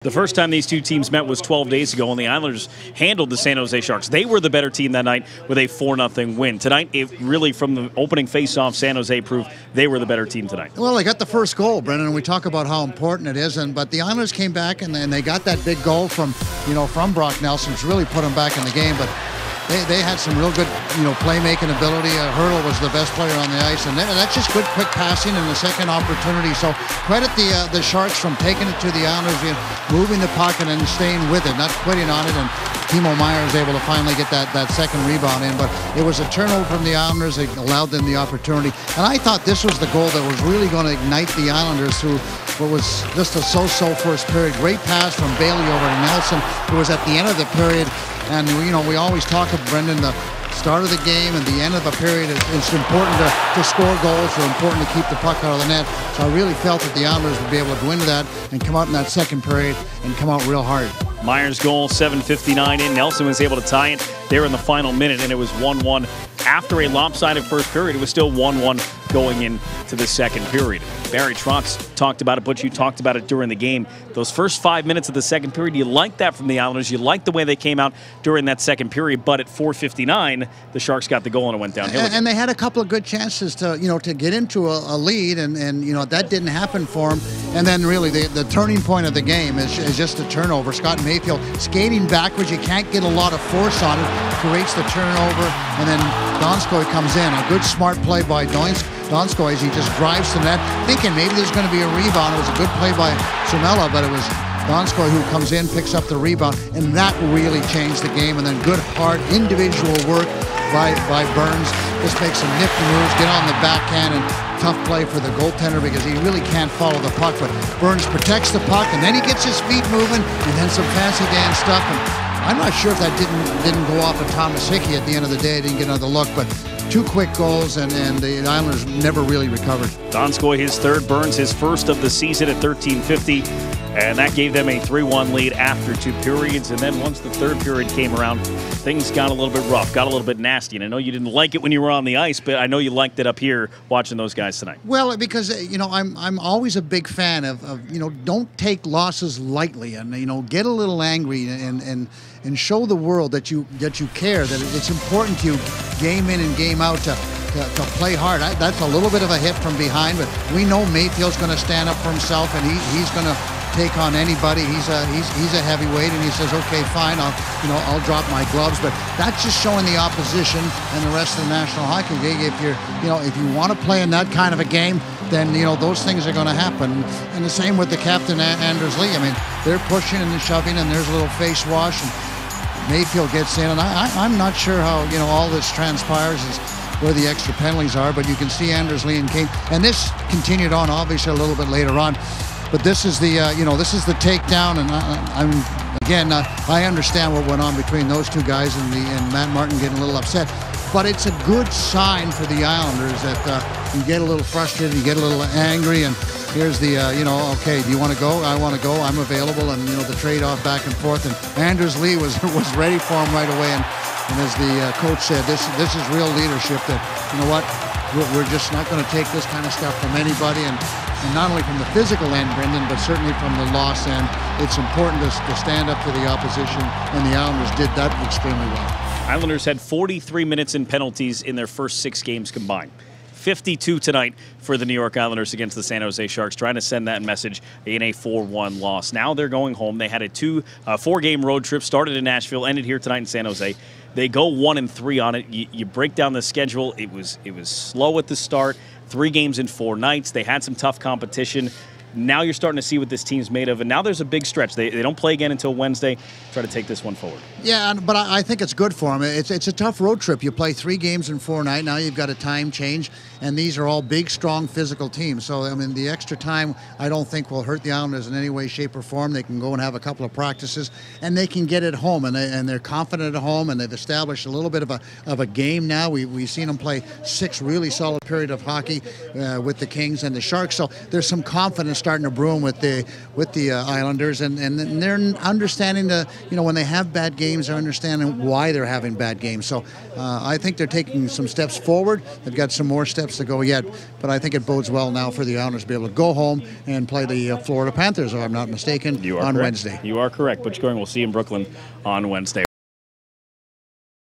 The first time these two teams met was 12 days ago, and the Islanders handled the San Jose Sharks. They were the better team that night with a 4-0 win. Tonight, it really, from the opening face-off, San Jose proved they were the better team tonight. Well, they got the first goal, Brendan, and we talk about how important it is. But the Islanders came back, and they got that big goal from Brock Nelson, which really put them back in the game. But they had some real good, playmaking ability. Hurdle was the best player on the ice, and that's just good, quick passing and the second opportunity. So credit the Sharks from taking it to the Islanders, moving the puck and then staying with it, not quitting on it. And Timo Meier is able to finally get that second rebound in. But it was a turnover from the Islanders. It allowed them the opportunity. And I thought this was the goal that was really going to ignite the Islanders through what was just a so-so first period. Great pass from Bailey over to Nelson. It was at the end of the period. And, we always talk of, Brendan, the start of the game and the end of a period. It's important to score goals. It's important to keep the puck out of the net. So I really felt that the Islanders would be able to go into that and come out in that second period and come out real hard. Meier's goal, 7:59 in. Nelson was able to tie it there in the final minute, and it was 1-1. After a lopsided first period, it was still 1-1 going into the second period. Barry Trotz talked about it, but you talked about it during the game. Those first 5 minutes of the second period, you like that from the Islanders. You like the way they came out during that second period, but at 4:59, the Sharks got the goal and it went downhill. And they had a couple of good chances to get into a lead, and that didn't happen for them. And then really the turning point of the game is just a turnover. Scott Mayfield skating backwards. You can't get a lot of force on it. Creates the turnover, and then Donskoy comes in. A good smart play by Donskoy as he just drives to net, thinking maybe there's going to be a rebound. It was a good play by Sumela, but it was Donskoy who comes in, picks up the rebound, and that really changed the game. And then good, hard, individual work by Burns. Just makes some nifty moves, get on the backhand, and tough play for the goaltender because he really can't follow the puck. But Burns protects the puck, and then he gets his feet moving, and then some fancy dance stuff. And I'm not sure if that didn't go off of Thomas Hickey at the end of the day. Didn't get another look, but two quick goals, and the Islanders never really recovered. Donskoy, his third, Burns his first of the season at 13:50, and that gave them a 3-1 lead after two periods. And then once the third period came around, things got a little bit rough, got a little bit nasty. And I know you didn't like it when you were on the ice, but I know you liked it up here watching those guys tonight. Well, because I'm always a big fan of don't take losses lightly, and get a little angry and show the world that you care, that it's important to you game in and game out to play hard. That's a little bit of a hit from behind, but we know Mayfield's going to stand up for himself, and he's going to take on anybody. He's a heavyweight, and he says, okay, fine, I'll drop my gloves. But that's just showing the opposition and the rest of the National Hockey League. If you want to play in that kind of a game, then those things are going to happen. And the same with the captain, Anders Lee. I mean, they're pushing and shoving, and there's a little face wash, and Mayfield gets in, and I'm not sure how all this transpires, is where the extra penalties are, but you can see Anders Lee and Kane, and this continued on obviously a little bit later on. But this is the takedown, and I understand what went on between those two guys and Matt Martin getting a little upset. But it's a good sign for the Islanders that you get a little frustrated, you get a little angry, and here's the, okay, do you want to go? I want to go. I'm available, and the trade-off back and forth. And Anders Lee was ready for him right away. And as the coach said, this is real leadership. That we're just not going to take this kind of stuff from anybody, and not only from the physical end, Brendan, but certainly from the loss end. It's important to stand up to the opposition, and the Islanders did that extremely well. Islanders had 43 minutes in penalties in their first 6 games combined. 52 tonight for the New York Islanders against the San Jose Sharks, trying to send that message in a 4-1 loss. Now they're going home. They had a 4-game road trip, started in Nashville, ended here tonight in San Jose. They go 1-3 on it. You break down the schedule. It was slow at the start. 3 games in 4 nights. They had some tough competition. Now you're starting to see what this team's made of, and now there's a big stretch. They don't play again until Wednesday. Try to take this one forward. Yeah, but I think it's good for them. It's a tough road trip. You play 3 games in 4 nights. Now you've got a time change, and these are all big, strong, physical teams. So, I mean, the extra time I don't think will hurt the Islanders in any way, shape, or form. They can go and have a couple of practices, and they can get it home, and they're confident at home, and they've established a little bit of a game now. We've seen them play 6 really solid period of hockey with the Kings and the Sharks. So there's some confidence starting to brew with the Islanders, and they're understanding when they have bad games, they're understanding why they're having bad games. So I think they're taking some steps forward. They've got some more steps to go yet, but I think it bodes well now for the Islanders to be able to go home and play the Florida Panthers, if I'm not mistaken, on Wednesday. You are correct. Butch Goring will see you in Brooklyn on Wednesday.